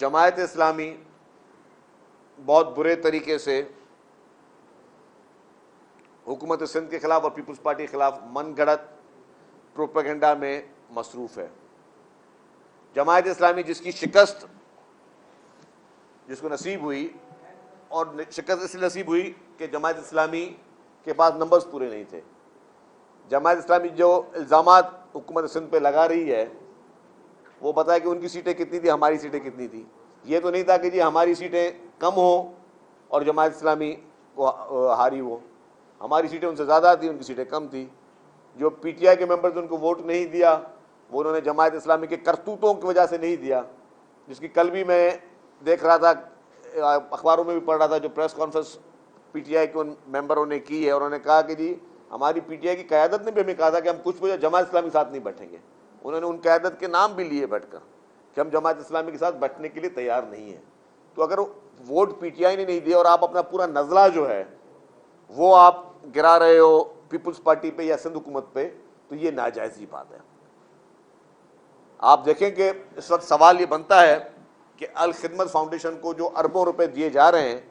जमायत इस्लामी बहुत बुरे तरीके से हुकूमत सिंध के खिलाफ और पीपल्स पार्टी के खिलाफ मनगढ़ंत प्रोपेगेंडा में मसरूफ़ है। जमायत इस्लामी जिसकी शिकस्त जिसको नसीब हुई, और शिकस्त इसलिए नसीब हुई कि जमायत इस्लामी के पास नंबर्स पूरे नहीं थे। जमायत इस्लामी जो इल्ज़ामात हुकूमत सिंध पे लगा रही है वो बताए कि उनकी सीटें कितनी थी, हमारी सीटें कितनी थी। ये तो नहीं था कि जी हमारी सीटें कम हो और जमायत इस्लामी को हारी हो। हमारी सीटें उनसे ज़्यादा थी, उनकी सीटें कम थी। जो पीटीआई के मेंबर्स उनको वोट नहीं दिया वो उन्होंने जमायत इस्लामी के करतूतों की वजह से नहीं दिया, जिसकी कल भी मैं देख रहा था, अखबारों में भी पढ़ रहा था, जो प्रेस कॉन्फ्रेंस पीटीआई के उन मेंबरों ने की है। उन्होंने कहा कि जी हमारी पीटीआई की क़यादत ने भी हमें कहा था कि हम कुछ वजह जमायत इस्लामी के साथ नहीं बैठेंगे। उन्होंने उन क़यादत के नाम भी लिए बैठकर कि हम जमायत इस्लामी के साथ बैठने के लिए तैयार नहीं है। तो अगर वोट पीटीआई ने नहीं दिया और आप अपना पूरा नज़ला जो है वो आप गिरा रहे हो पीपल्स पार्टी पे या सिंध हुकूमत पे, तो ये नाजायज़ ही बात है। आप देखें कि इस वक्त सवाल ये बनता है कि अल खिदमत फाउंडेशन को जो अरबों रुपए दिए जा रहे हैं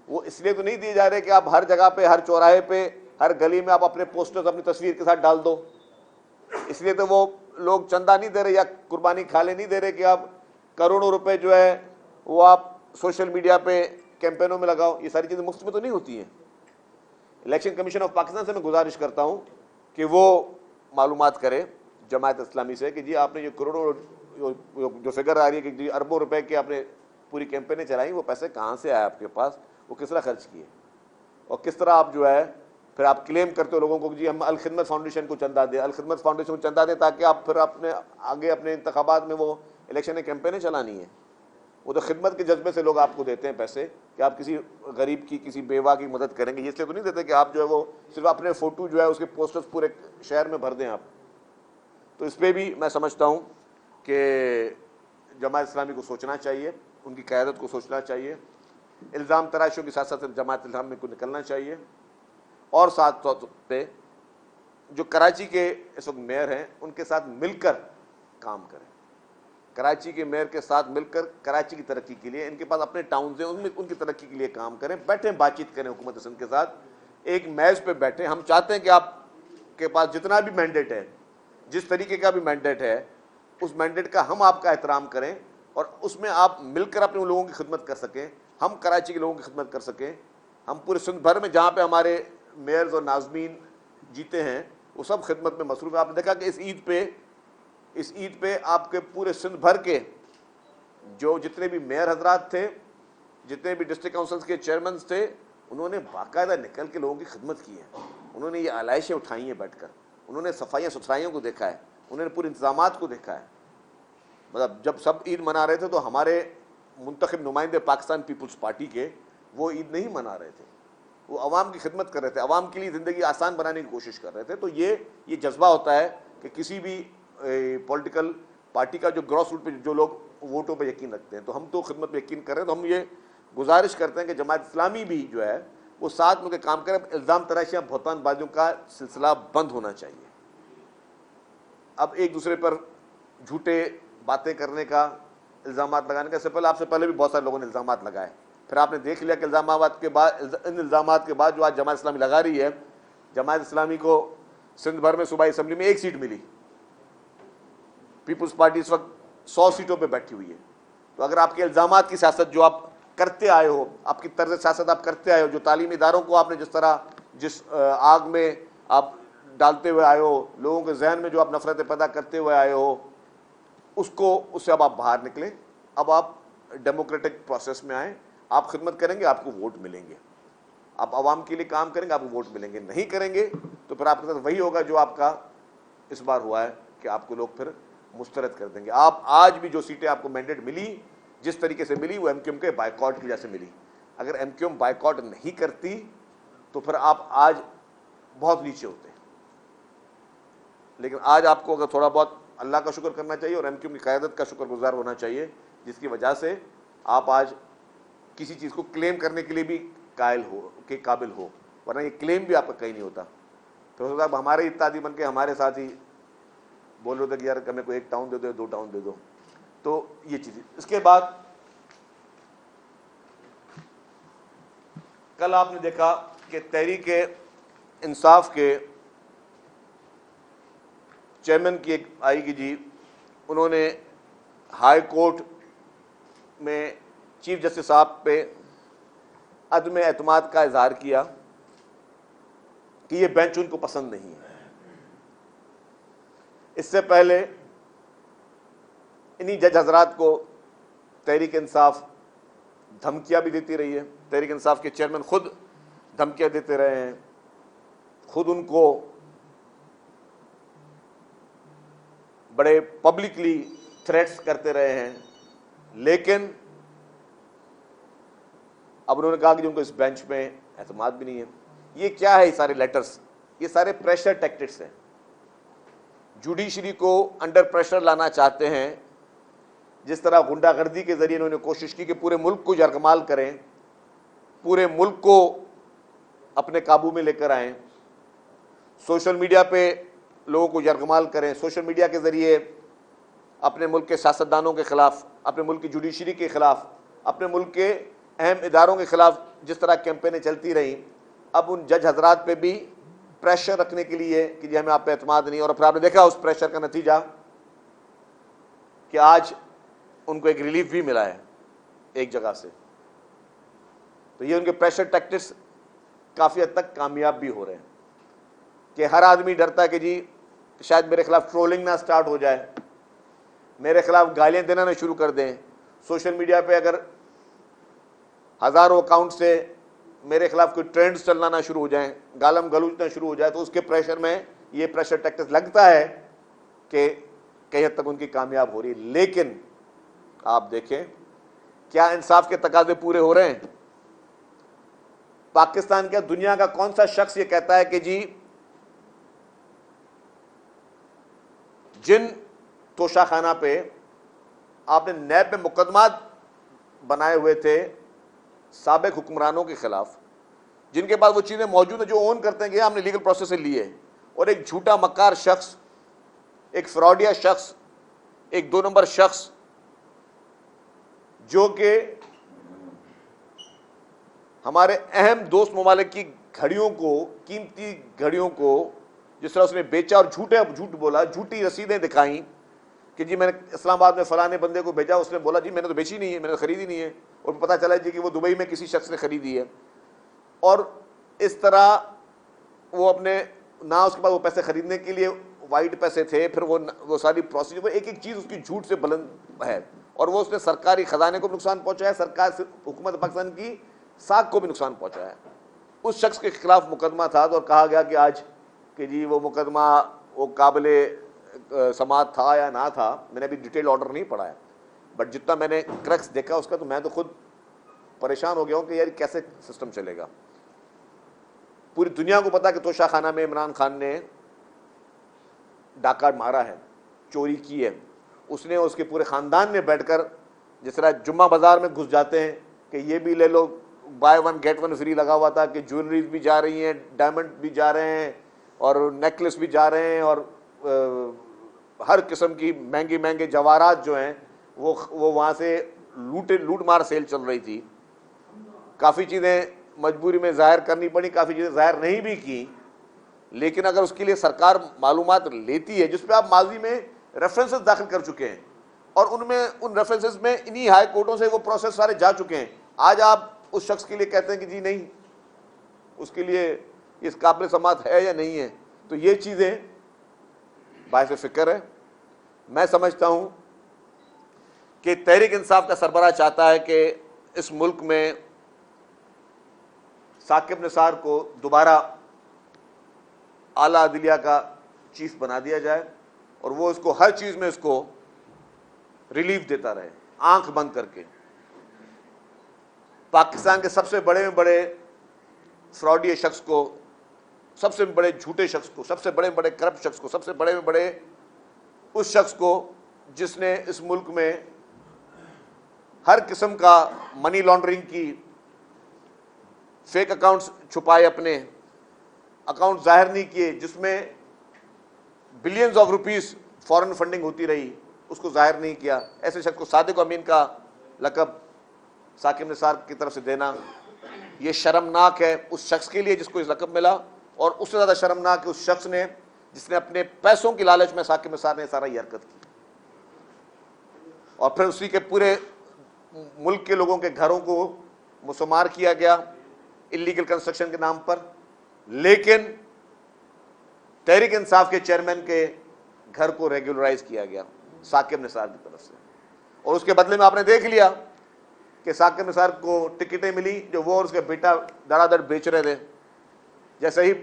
वो इसलिए तो नहीं दिए जा रहे कि आप हर जगह पे, हर चौराहे पे, हर गली में आप अपने पोस्टर्स अपनी तस्वीर के साथ डाल दो। इसलिए तो वो लोग चंदा नहीं दे रहे या कुर्बानी खाले नहीं दे रहे कि आप करोड़ों रुपए जो है वो आप सोशल मीडिया पे कैंपेनों में लगाओ। ये सारी चीज़ें मुफ्त में तो नहीं होती हैं। इलेक्शन कमीशन ऑफ पाकिस्तान से मैं गुजारिश करता हूँ कि वो मालूमात करे जमायत इस्लामी से कि जी आपने ये करोड़ों जो फिगर आ रही है कि जी अरबों रुपए की आपने पूरी कैंपेनें चलाई, वो पैसे कहाँ से आए आपके पास, वो किस तरह खर्च किए, और किस तरह आप जो है फिर आप क्लेम करते हो लोगों को कि जी हम अल खिदमत फाउंडेशन को चंदा दें, अल खिदमत फाउंडेशन को चंदा दें ताकि आप फिर अपने आगे अपने इंतखाबात में वो इलेक्शन कैंपेनें चलानी है। वो तो खिदमत के जज्बे से लोग आपको देते हैं पैसे कि आप किसी गरीब की, किसी बेवा की मदद करेंगे। इसलिए तो नहीं देते कि आप जो है वो सिर्फ अपने फ़ोटो जो है उसके पोस्टर्स पूरे शहर में भर दें आप। तो इस पर भी मैं समझता हूँ कि जमात इस्लामी को सोचना चाहिए, उनकी क़यादत को सोचना चाहिए। इल्ज़ाम तराशियों के साथ साथ जमात इस्लामी को निकलना चाहिए, और साथ साथ पे जो कराची के इस वक्त मेयर हैं उनके साथ मिलकर काम करें। कराची के मेयर के साथ मिलकर कराची की तरक्की के लिए, इनके पास अपने टाउन हैं उनमें उनकी तरक्की के लिए काम करें। बैठें, बातचीत करें हुकूमत सिंध के साथ, एक मैच पे बैठें। हम चाहते हैं कि आपके पास जितना भी मैंडेट है, जिस तरीके का भी मैंडेट है, उस मैंडेट का हम आपका एहतराम करें और उसमें आप मिलकर अपने लोगों की खिदमत कर सकें, हम कराची के लोगों की खिदमत कर सकें। हम पूरे सिंध भर में जहाँ पे हमारे मेयर्स और नाजमीन जीते हैं वो सब खिदमत में मसरूफ़ है। आपने देखा कि इस ईद पे आपके पूरे सिंध भर के जो जितने भी मेयर हजरात थे, जितने भी डिस्ट्रिक्ट काउंसिल्स के चेयरमैन थे, उन्होंने बाकायदा निकल के लोगों की खिदमत की है। उन्होंने ये आलाइशें उठाई हैं बैठकर, उन्होंने सफाइयाँ सुथराइयों को देखा है, उन्होंने पूरे इंतजामात को देखा है। मतलब जब सब ईद मना रहे थे तो हमारे मुंतखब नुमाइंदे पाकिस्तान पीपल्स पार्टी के वो ईद नहीं मना रहे थे, वो अवाम की खिदमत कर रहे थे, अवाम के लिए ज़िंदगी आसान बनाने की कोशिश कर रहे थे। तो ये जज्बा होता है कि किसी भी पॉलिटिकल पार्टी का जो ग्रॉस रूट पे जो लोग वोटों पे यकीन रखते हैं, तो हम तो खिदमत पे यकीन कर रहे हैं। तो हम ये गुजारिश करते हैं कि जमात इस्लामी भी जो है वो साथ मिलकर काम करें। इल्ज़ाम तराशियाँ, बहतानबाजियों का सिलसिला बंद होना चाहिए। अब एक दूसरे पर झूठे बातें करने का, इल्ज़ामात लगाने का, आपसे पहले भी बहुत सारे लोगों ने इल्ज़ामात लगाए, फिर आपने देख लिया कि इन इल्ज़ामात के बाद जो आज जमात इस्लामी लगा रही है, जमात इस्लामी को सिंध भर में सूबाई असम्बली में 1 सीट मिली। पीपल्स पार्टी इस वक्त 100 सीटों पे बैठी हुई है। तो अगर आपके इल्ज़ामात की सियासत जो आप करते आए हो, आपकी तर्ज सियासत आप करते आए हो, जो तालीमी इदारों को आपने जिस आग में आप डालते हुए आए हो, लोगों के जहन में जो आप नफरतें पैदा करते हुए आए हो, उससे अब आप बाहर निकलें। अब आप डेमोक्रेटिक प्रोसेस में आए, आप खिदमत करेंगे, आपको वोट मिलेंगे। आप आवाम के लिए काम करेंगे, आपको वोट मिलेंगे। नहीं करेंगे तो फिर आपके साथ वही होगा जो आपका इस बार हुआ है कि आपको लोग फिर मुस्तरद कर देंगे। आप आज भी जो सीटें आपको मैंडेट मिली, जिस तरीके से मिली, वो एमक्यूएम के बाइकॉट की वजह से मिली। अगर एमक्यूएम बाइकॉट नहीं करती तो फिर आप आज बहुत नीचे होते। लेकिन आज आपको अगर थोड़ा बहुत अल्लाह का शुक्र करना चाहिए और एमक्यूएम की क़यादत का शुक्रगुजार होना चाहिए, जिसकी वजह से आप आज किसी चीज़ को क्लेम करने के लिए भी काबिल हो, वरना ये क्लेम भी आपका कहीं नहीं होता। तो साहब हमारे इत्यादि बन के हमारे साथ ही बोल रहे थे कि यार हमें कोई 1 टाउन दे दो, 2 टाउन दे दो। तो ये चीज़, इसके बाद कल आपने देखा कि तहरीक इंसाफ के चेयरमैन की एक आई कि जी उन्होंने हाई कोर्ट में चीफ जस्टिस साहब पे अदम एतमाद का इजहार किया कि ये बेंच उनको पसंद नहीं है। इससे पहले इन्हीं जज हजरात को तहरीक इंसाफ धमकियां भी देती रही है। तहरीक इंसाफ के चेयरमैन खुद धमकियां देते रहे हैं, खुद उनको बड़े पब्लिकली थ्रेट्स करते रहे हैं, लेकिन अब उन्होंने कहा कि उनको इस बेंच में एतमाद भी नहीं है। ये क्या है? ये सारे लेटर्स, ये सारे प्रेशर टैक्टिक्स हैं। जुडिशरी को अंडर प्रेशर लाना चाहते हैं। जिस तरह गुंडागर्दी के जरिए इन्होंने कोशिश की कि पूरे मुल्क को यरगमाल करें, पूरे मुल्क को अपने काबू में लेकर आएं, सोशल मीडिया पे लोगों को यरगमाल करें, सोशल मीडिया के जरिए अपने मुल्क के सियासतदानों के खिलाफ, अपने मुल्क की जुडिशरी के खिलाफ, अपने मुल्क के अहम इदारों के खिलाफ जिस तरह कैंपेनें चलती रहीं, अब उन जज हजरात पे भी प्रेशर रखने के लिए कि जी हमें आप पे एतमाद नहीं। और फिर आपने देखा उस प्रेशर का नतीजा कि आज उनको एक रिलीफ भी मिला है एक जगह से। तो ये उनके प्रेशर टैक्टिक्स काफ़ी हद तक कामयाब भी हो रहे हैं कि हर आदमी डरता है कि जी शायद मेरे खिलाफ ट्रोलिंग ना स्टार्ट हो जाए, मेरे खिलाफ गालियां देना ना शुरू कर दें। सोशल मीडिया पे अगर हज़ारों अकाउंट से मेरे खिलाफ कोई ट्रेंड्स चलना ना शुरू हो जाएं, गालम गलूच ना शुरू हो जाए, तो उसके प्रेशर में ये प्रेशर टैक्टिक्स लगता है कि कहीं हद तक उनकी कामयाब हो रही है। लेकिन आप देखें क्या इंसाफ के तकाजे पूरे हो रहे हैं? पाकिस्तान के दुनिया का कौन सा शख्स ये कहता है कि जी जिन तोशाखाना पे आपने नैब में मुकदमात बनाए हुए थे साबिक हुक्मरानों के खिलाफ, जिनके पास वो चीज़ें मौजूद हैं जो ओन करते हैं कि हमने लीगल प्रोसेस से लिए, और एक झूठा मक्कार शख्स, एक फ्रॉडिया शख्स, एक 2 नंबर शख्स जो कि हमारे अहम दोस्त ममालिक की घड़ियों को, कीमती घड़ियों को जिस तरह उसने बेचा और झूठ बोला, झूठी रसीदें दिखाई कि जी मैंने इस्लामाबाद में फलाने बंदे को भेजा, उसने बोला जी मैंने तो बेची नहीं है, मैंने तो खरीदी नहीं है, और पता चला जी कि वो दुबई में किसी शख्स ने खरीदी है। और इस तरह वो अपने ना उसके बाद वो पैसे खरीदने के लिए वाइट पैसे थे, फिर वो सारी प्रोसीजर, एक एक चीज़ उसकी झूठ से बुलंद है, और वो उसने सरकारी खजाने को भी नुकसान पहुंचाया, सरकार से हुकूमत पाकिस्तान की साख को भी नुकसान पहुंचाया। उस शख्स के खिलाफ मुकदमा था और कहा गया कि आज कि जी वो मुकदमा वो काबिले समात था या ना था, मैंने अभी डिटेल ऑर्डर नहीं पढ़ा है, बट जितना मैंने क्रक्स देखा उसका, तो मैं तो खुद परेशान हो गया हूँ कि यार कैसे सिस्टम चलेगा। पूरी दुनिया को पता कि तोशाखाना में इमरान खान ने डाका मारा है, चोरी की है, उसने उसके पूरे ख़ानदान ने बैठकर जिस तरह जुम्मा बाज़ार में घुस जाते हैं कि ये भी ले लो, बाय 1 गेट 1 फ्री लगा हुआ था, कि ज्वेलरीज भी जा रही हैं, डायमंड भी जा रहे हैं, और नेकलेस भी जा रहे हैं, और हर किस्म की महंगे महंगे जवाहरात जो हैं वो वहाँ से लूट मार सेल चल रही थी। काफ़ी चीज़ें मजबूरी में ज़ाहिर करनी पड़ी, काफ़ी चीज़ें ज़ाहिर नहीं भी की, लेकिन अगर उसके लिए सरकार मालूमात लेती है जिस पर आप माजी में रेफरेंसेस दाखिल कर चुके हैं, और उनमें उन रेफरेंसेस में इन्हीं हाई कोर्टों से वो प्रोसेस सारे जा चुके हैं, आज आप उस शख्स के लिए कहते हैं कि जी नहीं, उसके लिए इस काबिल समात है या नहीं है, तो ये चीज़ें बायस फ़िक्र है। मैं समझता हूँ कि तहरीक इंसाफ का सरबराह चाहता है कि इस मुल्क में साकिब निसार को दोबारा आला अदलिया का चीफ बना दिया जाए, और वो इसको हर चीज़ में इसको रिलीफ देता रहे, आंख बंद करके। पाकिस्तान के सबसे बड़े में बड़े फ्रॉडी शख्स को, सबसे बड़े झूठे शख्स को, सबसे बड़े में बड़े करप्ट शख्स को, सबसे बड़े में बड़े उस शख्स को जिसने इस मुल्क में हर किस्म का मनी लॉन्ड्रिंग की, फेक अकाउंट्स छुपाए, अपने अकाउंट जाहिर नहीं किए, जिसमें billions of rupees foreign funding होती रही, उसको जाहिर नहीं किया, ऐसे शख्स को सादिक अमीन का लकब साकिब निसार की तरफ से देना, ये शर्मनाक है उस शख्स के लिए जिसको इस लक़ब मिला, और उससे ज़्यादा शर्मनाक है उस शख्स ने जिसने अपने पैसों की लालच में साकिब निसार ने सारा ये हरकत की, और फिर उसी के पूरे मुल्क के लोगों के घरों को मुसमार किया गया इलीगल कंस्ट्रक्शन के नाम पर। लेकिन तहरीक इंसाफ के चेयरमैन के घर को रेगुलराइज किया गया साकिब निसार की तरफ से, और उसके बदले में आपने देख लिया कि साकिब निसार को टिकटें मिली जो वो और उसके बेटा धड़ाधड़ बेच रहे थे। जैसे ही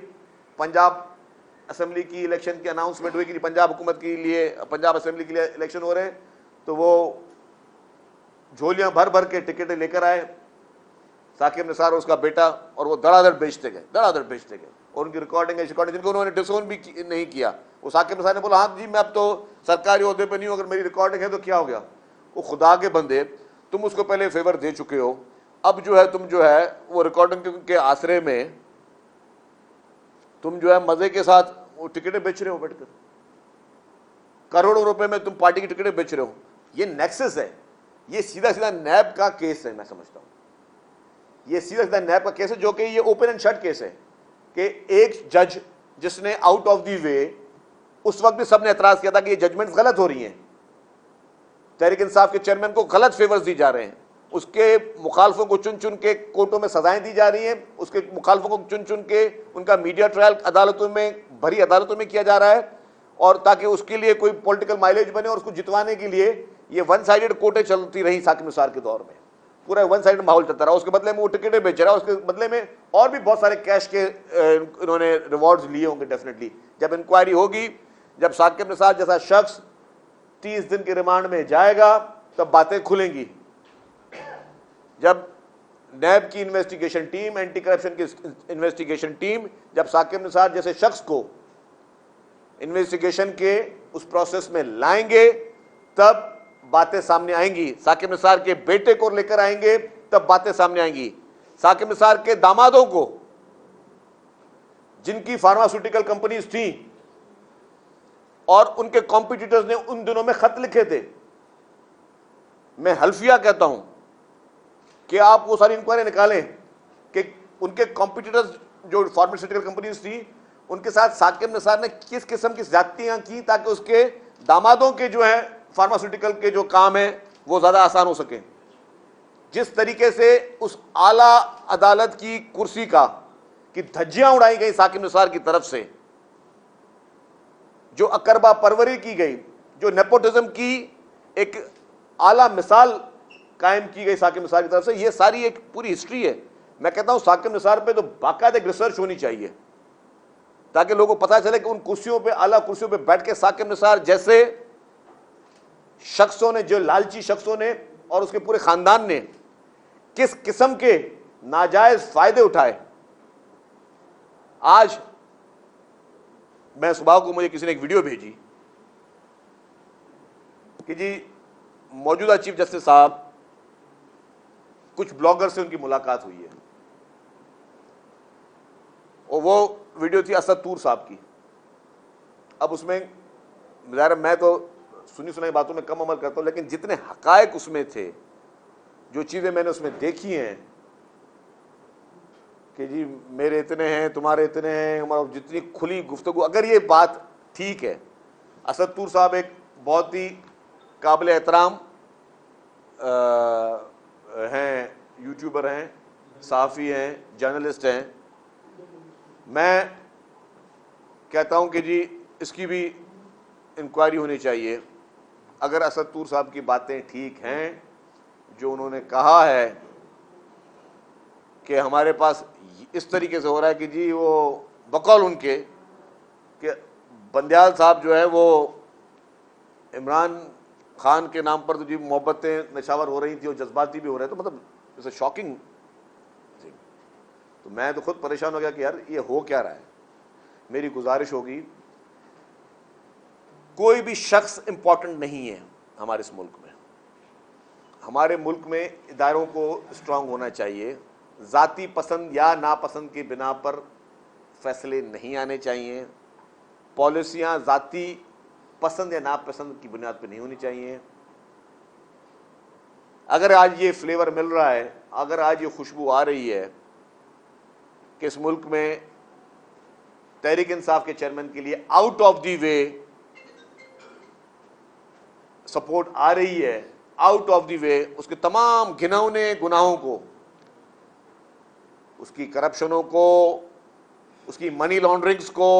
पंजाब असेंबली की इलेक्शन की अनाउंसमेंट हुई कि पंजाब हुकूमत के लिए, पंजाब असेंबली के लिए इलेक्शन हो रहे हैं, तो वो झोलियां भर भर के टिकटें लेकर आए साकिब निसार और उसका बेटा, और वो धड़ाधड़ बेचते गए, और उनकी रिकॉर्डिंग जिनको उन्होंने डिसोन भी नहीं किया। वो साकिब निसार ने बोला हाँ जी मैं अब तो सरकारी ओहदे पे नहीं हूँ, अगर मेरी रिकॉर्डिंग है तो क्या हो गया। वो खुदा के बंदे, तुम उसको पहले फेवर दे चुके हो, अब जो है तुम जो है वो रिकॉर्डिंग के आसरे में तुम जो है मजे के साथ वो टिकटें बेच रहे हो, बैठकर करोड़ों रुपए में तुम पार्टी की टिकटें बेच रहे हो। ये नेक्सस है, ये सीधा सीधा नैब का केस है। मैं समझता हूं ये सीधा सीधा नैब का केस है, जो कि ये ओपन एंड शट केस है कि एक जज जिसने आउट ऑफ द वे, उस वक्त भी सबने एतराज किया था कि ये जजमेंट्स गलत हो रही हैं, तहरीक इंसाफ के चेयरमैन को गलत फेवर्स दी जा रहे हैं, उसके मुखालफों को चुन चुन के कोर्टों में सजाएं दी जा रही हैं, उसके मुखालफों को चुन चुन के उनका मीडिया ट्रायल अदालतों में, भरी अदालतों में किया जा रहा है, और ताकि उसके लिए कोई पॉलिटिकल माइलेज बने, और उसको जितवाने के लिए ये वन साइडेड कोर्टें चलती रही साकिब निसार के दौर में, पूरा वन साइडेड माहौल चलता रहा। उसके बदले में वो टिकटें बेच रहा है, उसके बदले में और भी बहुत सारे कैश के इन्होंने रिवॉर्ड्स लिए होंगे डेफिनेटली। जब इंक्वायरी होगी, जब साकिब निसार जैसा शख्स 30 दिन के रिमांड में जाएगा, तब बातें खुलेंगी। जब नैब की इन्वेस्टिगेशन टीम, एंटी करप्शन की इन्वेस्टिगेशन टीम, जब साकिब निसार जैसे शख्स को इन्वेस्टिगेशन के उस प्रोसेस में लाएंगे, तब बातें सामने आएंगी। साकिब निसार के बेटे को लेकर आएंगे, तब बातें सामने आएंगी। साकिब निसार के दामादों को, जिनकी फार्मास्यूटिकल कंपनीज थी और उनके कॉम्पिटिटर्स ने उन दिनों में खत लिखे थे, मैं हल्फिया कहता हूं कि आप वो सारी इंक्वायरी निकालें कि उनके कॉम्पिटिटर्स जो फार्मास्यूटिकल कंपनीज थी, उनके साथ साकिब निसार ने किस किस्म की ज्यादतियां की ताकि उसके दामादों के जो है फार्मास्यूटिकल के जो काम है वो ज्यादा आसान हो सके। जिस तरीके से उस आला अदालत की कुर्सी की धज्जियां उड़ाई गई साकिब निसार की तरफ से, जो अकरबा परवरी की गई, जो नेपोटिज्म की एक आला मिसाल कायम की गई साकिब निसार की तरफ से, ये सारी एक पूरी हिस्ट्री है। मैं कहता हूं साकिब निसार पे तो बाकायदा रिसर्च होनी चाहिए ताकि लोगों को पता चले कि उन कुर्सियों पे, आला कुर्सियों पे बैठ के साकिब निसार जैसे शख्सों ने, जो लालची शख्सों ने और उसके पूरे खानदान ने किस किस्म के नाजायज फायदे उठाए। आज मैं सुबह को मुझे किसी ने एक वीडियो भेजी कि जी मौजूदा चीफ जस्टिस साहब, कुछ ब्लॉगर से उनकी मुलाकात हुई है, और वो वीडियो थी असद तूर साहब की। अब उसमें ज़ाहिर मैं तो सुनी सुनाई बातों में कम अमल करता हूं, लेकिन जितने हकायक उसमें थे, जो चीज़ें मैंने उसमें देखी हैं कि जी मेरे इतने हैं, तुम्हारे इतने हैं, हमारा जितनी खुली गुफ्तगू, अगर ये बात ठीक है, असद तूर साहब एक बहुत ही काबिल एहतराम हैं, यूट्यूबर हैं, सहाफ़ी हैं, जर्नलिस्ट हैं। मैं कहता हूं कि जी इसकी भी इंक्वायरी होनी चाहिए। अगर असद तूर साहब की बातें ठीक हैं, जो उन्होंने कहा है कि हमारे पास इस तरीके से हो रहा है कि जी वो बकौल उनके कि बंदयाल साहब जो है वो इमरान खान के नाम पर तो जी मोहब्बतें नशावर हो रही थी और जज्बाती भी हो रहे थे, तो मतलब इट्स शॉकिंग थिंग। तो मैं तो खुद परेशान हो गया कि यार ये हो क्या रहा है। मेरी गुजारिश होगी, कोई भी शख्स इंपॉर्टेंट नहीं है हमारे इस मुल्क में। हमारे मुल्क में इदारों को स्ट्रांग होना चाहिए। ज़ाती पसंद या नापसंद की बिना पर फैसले नहीं आने चाहिए। पॉलिसियाँ ज़ाती पसंद या नापसंद की बुनियाद पर नहीं होनी चाहिए। अगर आज ये फ्लेवर मिल रहा है, अगर आज ये खुशबू आ रही है कि इस मुल्क में तहरीक इंसाफ के चेयरमैन के लिए out of the way support आ रही है, आउट ऑफ द वे उसके तमाम घिनौने गुनाहों को, उसकी करप्शनों को, उसकी मनी लॉन्ड्रिंग्स को,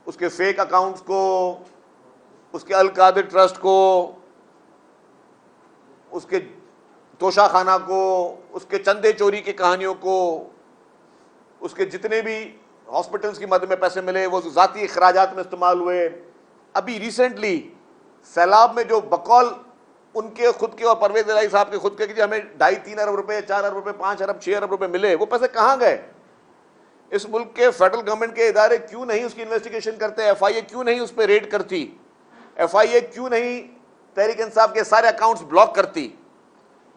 उसके फेक अकाउंट्स को, उसके अल कादिर ट्रस्ट को, उसके तोशाखाना को, उसके चंदे चोरी की कहानियों को, उसके जितने भी हॉस्पिटल्स की मदद में पैसे मिले वो ज़ाती अखराजात में इस्तेमाल हुए। अभी रिसेंटली सैलाब में जो बकौल उनके खुद के और परवेज इलाही साहब के खुद के कि हमें 2.5-3 अरब रुपए, 4 अरब रुपए, 5 अरब, 6 अरब रुपए मिले, वो पैसे कहाँ गए? इस मुल्क के फेडरल गवर्नमेंट के इदारे क्यों नहीं उसकी इन्वेस्टिगेशन करते? FIA क्यों नहीं उस पर रेड करती? FIA क्यों नहीं तहरीक इंसाफ के सारे अकाउंट्स ब्लॉक करती,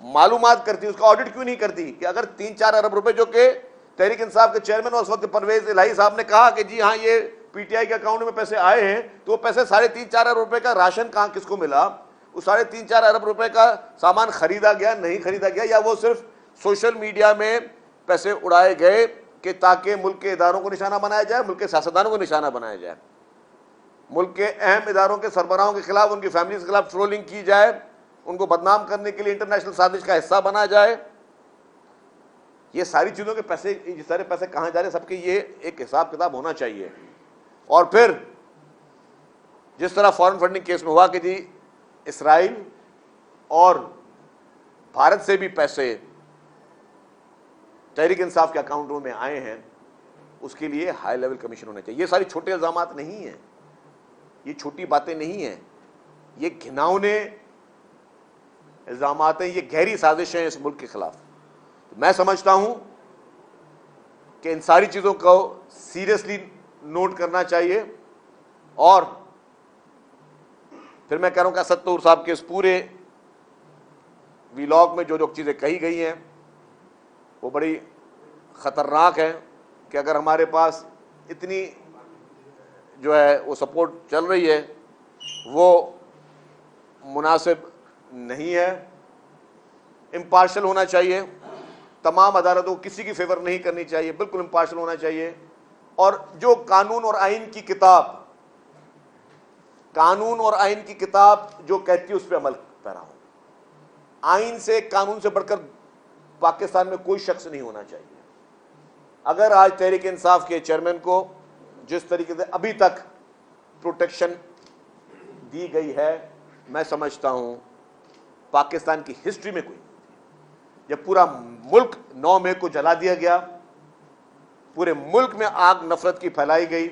मालूमात करती, उसका ऑडिट क्यों नहीं करती कि अगर 3-4 अरब रुपए जो के तहरीक इंसाफ के चेयरमैन और उस वक्त परवेज इलाही साहब ने कहा कि जी हाँ ये PTI के अकाउंट में पैसे आए हैं, तो वो पैसे 3.5-4 अरब रुपए का राशन कहाँ किसको मिला? उस 3.5-4 अरब रुपए का सामान खरीदा गया, नहीं खरीदा गया, या वो सिर्फ सोशल मीडिया में पैसे उड़ाए गए कि ताकि मुल्क के इदारों को निशाना बनाया जाए, मुल्क के सियासतदानों को निशाना बनाया जाए, मुल्क के अहम इदारों के सरबराहों के खिलाफ, उनकी फैमिली के खिलाफ ट्रोलिंग की जाए, उनको बदनाम करने के लिए इंटरनेशनल साजिश का हिस्सा बना जाए। ये सारी चीज़ों के पैसे, ये सारे पैसे कहाँ जा रहे हैं, सबके ये एक हिसाब किताब होना चाहिए। और फिर जिस तरह फॉरेन फंडिंग केस में हुआ कि जी इसराइल और भारत से भी पैसे तहरीक इंसाफ के अकाउंटों में आए हैं, उसके लिए हाई लेवल कमीशन होना चाहिए। ये सारी छोटे इल्जामात नहीं हैं, ये छोटी बातें नहीं हैं, ये घिनौने इल्जामात हैं, ये गहरी साजिश हैं इस मुल्क के खिलाफ। तो मैं समझता हूं कि इन सारी चीज़ों को सीरियसली नोट करना चाहिए। और फिर मैं कह रहा हूं कि असद साहब के इस पूरे वीलॉग में जो जो चीज़ें कही गई हैं वो बड़ी ख़तरनाक है कि अगर हमारे पास इतनी जो है वो सपोर्ट चल रही है वो मुनासिब नहीं है। इम्पार्शल होना चाहिए, तमाम अदालतों को किसी की फेवर नहीं करनी चाहिए, बिल्कुल इम्पार्शल होना चाहिए। और जो कानून और आइन की किताब, कानून और आइन की किताब जो कहती है उस पर अमल पैरा हो। आइन से, कानून से बढ़कर पाकिस्तान में कोई शख्स नहीं होना चाहिए। अगर आज तहरीक इंसाफ के चेयरमैन को जिस तरीके से अभी तक प्रोटेक्शन दी गई है, मैं समझता हूं पाकिस्तान की हिस्ट्री में कोई, जब पूरा मुल्क 9 मई को जला दिया गया, पूरे मुल्क में आग नफरत की फैलाई गई,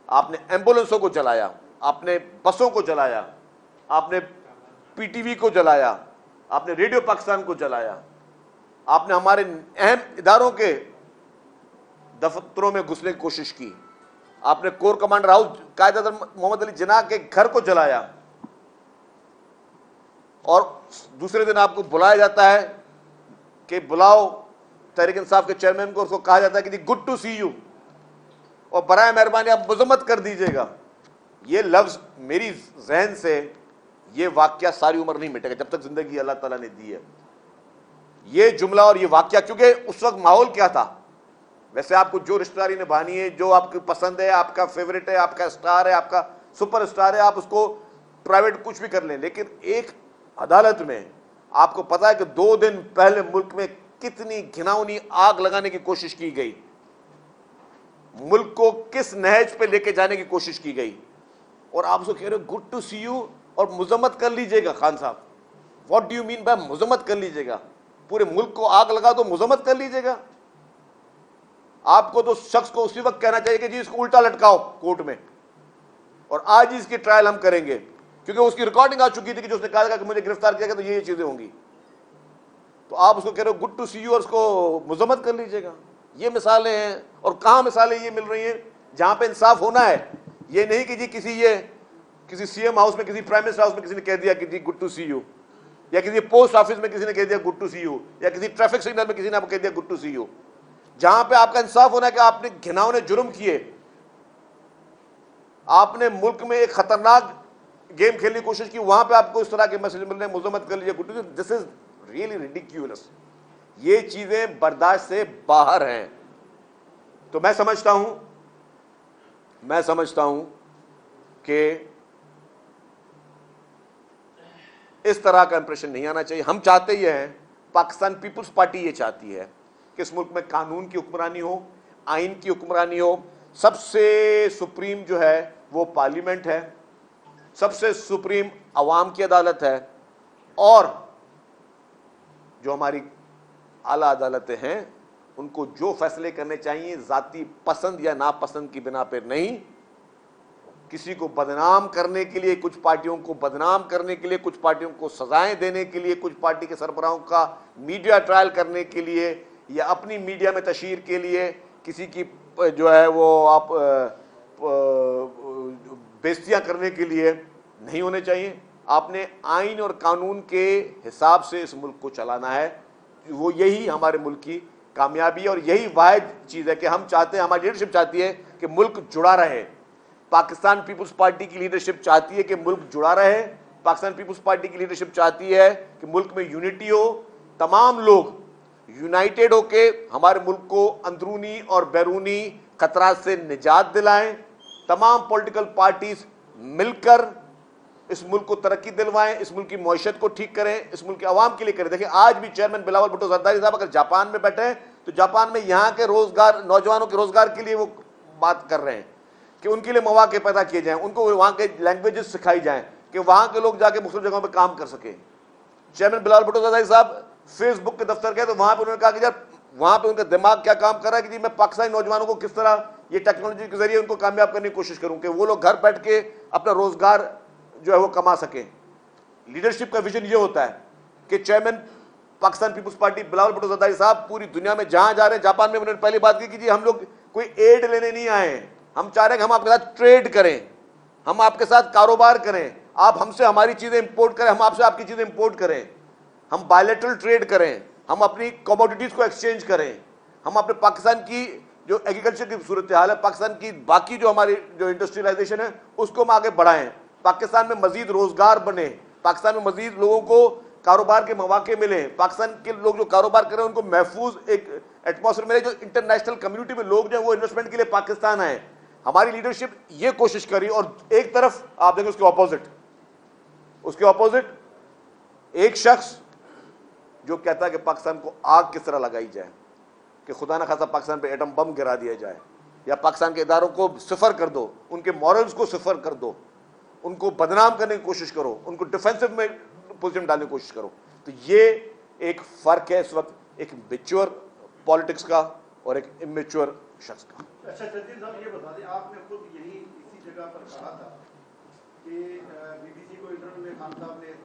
आपने एम्बुलेंसों को जलाया, आपने बसों को जलाया, आपने PTV को जलाया, आपने रेडियो पाकिस्तान को जलाया, आपने हमारे अहम इदारों के दफ्तरों में घुसने की कोशिश की, आपने कोर कमांडर हाउस कायदा मोहम्मद अली जिन्ना के घर को जलाया, और दूसरे दिन आपको बुलाया जाता है कि बुलाओ तहरीक इंसाफ के चेयरमैन को, उसको कहा जाता है कि गुड टू सी यू और बराए मेहरबानी आप मजम्मत कर दीजिएगा। ये लफ्ज़ मेरी जहन से, ये वाकया सारी उम्र नहीं मिटेगा जब तक जिंदगी अल्लाह ताला ने दी है। ये जुमला और ये वाकया, क्योंकि उस वक्त माहौल क्या था, वैसे आपको जो रिश्तेदारी निभानी है, जो आपको पसंद है, आपका फेवरेट है, आपका स्टार है, आपका सुपर स्टार है, आप उसको प्राइवेट कुछ भी कर लें, लेकिन एक अदालत में आपको पता है कि 2 दिन पहले मुल्क में कितनी घिनौनी आग लगाने की कोशिश की गई, मुल्क को किस नहज पे लेके जाने की कोशिश की गई, और आप उसको कह रहे हो गुड टू सी यू और मुजम्मत कर लीजिएगा। खान साहब, what do you mean by मुजम्मत कर लीजिएगा? पूरे मुल्क को आग लगा दो, मुजम्मत कर लीजिएगा? आपको तो शख्स को उसी वक्त कहना चाहिए कि जी इसको उल्टा लटकाओ कोर्ट में, और आज ही इसकी ट्रायल हम करेंगे, क्योंकि उसकी रिकॉर्डिंग आ चुकी थी कि जो उसने कहा था कि मुझे गिरफ्तार किया गया तो ये चीजें होंगी। तो आप उसको कह रहे हो गुड टू सी यू और उसको मुजम्मत कर लीजिएगा। ये मिसालें हैं, और कहाँ मिसालें ये मिल रही हैं जहां पे इंसाफ होना है। ये नहीं कि जी किसी CM हाउस में, किसी प्राइम मिनिस्टर हाउस में किसी ने कह दिया कि जी गुड टू सी यू, या किसी पोस्ट ऑफिस में किसी ने कह दिया गुड टू सी यू, या किसी ट्रैफिक सिग्नल में किसी ने आपको कह दिया गुड टू सी यू। जहां पे आपका इंसाफ होना है कि आपने घिनौने जुर्म किए, आपने मुल्क में एक खतरनाक गेम खेलने की कोशिश की, वहां पे आपको इस तरह के मैसेज मिल रहे हैं मुजम्मत कर लीजिए, good to see. This is really ridiculous. ये चीजें बर्दाश्त से बाहर हैं। तो मैं समझता हूं कि इस तरह का इंप्रेशन नहीं आना चाहिए। हम चाहते ही हैं, पाकिस्तान पीपुल्स पार्टी ये चाहती है कि इस मुल्क में कानून की हुक्मरानी हो, आइन की हुक्मरानी हो। सबसे सुप्रीम जो है वो पार्लियामेंट है, सबसे सुप्रीम अवाम की अदालत है, और जो हमारी आला अदालतें हैं उनको जो फैसले करने चाहिए जाती पसंद या नापसंद की बिना पर नहीं, किसी को बदनाम करने के लिए, कुछ पार्टियों को बदनाम करने के लिए, कुछ पार्टियों को सजाएं देने के लिए, कुछ पार्टी के सरबराहों का मीडिया ट्रायल करने के लिए या अपनी मीडिया में तशहीर के लिए किसी की जो है वो आप बेइज्जतियां करने के लिए नहीं होने चाहिए। आपने आइन और कानून के हिसाब से इस मुल्क को चलाना है। वो यही हमारे मुल्क की कामयाबी है और यही वाहिद चीज़ है कि हम चाहते हैं, हमारी लीडरशिप चाहती है कि मुल्क जुड़ा रहे। पाकिस्तान पीपुल्स पार्टी की लीडरशिप चाहती है कि मुल्क जुड़ा रहे। पाकिस्तान पीपुल्स पार्टी की लीडरशिप चाहती है कि मुल्क में यूनिटी हो, तमाम लोग यूनाइटेड होके हमारे मुल्क को अंदरूनी और बैरूनी खतरात से निजात दिलाएं। तमाम पॉलिटिकल पार्टीज मिलकर इस मुल्क को तरक्की दिलवाएं, इस मुल्क की मईशत को ठीक करें, इस मुल्क के अवाम के लिए करें। देखिए, आज भी चेयरमैन बिलावल भुट्टो जरदारी साहब अगर जापान में बैठे हैं तो जापान में यहाँ के रोजगार, नौजवानों के रोजगार के लिए वो बात कर रहे हैं कि उनके लिए मौके पैदा किए जाएं, उनको वहाँ के लैंग्वेजेस सिखाई जाएं कि वहाँ के लोग जाके मुख्तलिफ जगहों पर काम कर सके। चेयरमैन बिलावल भुट्टो जरदारी साहब फेसबुक के दफ्तर गए तो वहाँ पर उन्होंने कहा कि यार वहाँ पे उनका दिमाग क्या काम कर रहा है कि जी मैं पाकिस्तानी नौजवानों को किस तरह ये टेक्नोलॉजी के जरिए उनको कामयाब करने की कोशिश करूँ कि वो लोग घर बैठ के अपना रोजगार जो है वो कमा सकें। लीडरशिप का विजन ये होता है कि चेयरमैन पाकिस्तान पीपुल्स पार्टी बिलावल भुट्टो जरदारी साहब पूरी दुनिया में जहां जा रहे हैं, जापान में उन्होंने पहली बात की कि जी हम लोग कोई एड लेने नहीं आए हैं, हम चाह रहे हैं कि हम आपके साथ ट्रेड करें, हम आपके साथ कारोबार करें, आप हमसे हमारी चीजें इंपोर्ट करें, हम आपसे आपकी चीजें इंपोर्ट करें, हम बायलैटरल ट्रेड करें, हम अपनी कमोडिटीज को एक्सचेंज करें, हम अपने पाकिस्तान की जो एग्रीकल्चर की सूरत हाल है, पाकिस्तान की बाकी जो हमारी जो इंडस्ट्रियलाइजेशन है उसको हम आगे बढ़ाएं, पाकिस्तान में मजीद रोजगार बने, पाकिस्तान में मजीद लोगों को कारोबार के मौके मिले, पाकिस्तान के लोग जो कारोबार कर रहे हैं उनको महफूज एक एटमॉस्फेयर मिले, जो इंटरनेशनल कम्युनिटी में लोग जो है वो इन्वेस्टमेंट के लिए पाकिस्तान आए। हमारी लीडरशिप ये कोशिश करी। और एक तरफ आप देखें उसके ऑपोजिट एक शख्स जो कहता है कि पाकिस्तान को आग किस तरह लगाई जाए, कि खुदा ना खासा पाकिस्तान पे एटम बम गिरा दिया जाए, या पाकिस्तान के इदारों को सिफर कर दो, उनके मॉरल्स को सिफर कर दो, उनको बदनाम करने की कोशिश करो, उनको डिफेंसिव में पोजीशन डालने की कोशिश करो। तो ये एक फर्क है इस वक्त एक मैच्योर पॉलिटिक्स का और एक इमेच्योर शख्स का। अच्छा जदीद साहब, ये बता दें, आपने खुद यही इसी जगह पर कहा था कि बीबीसी को इंटरव्यू में खान साहब ने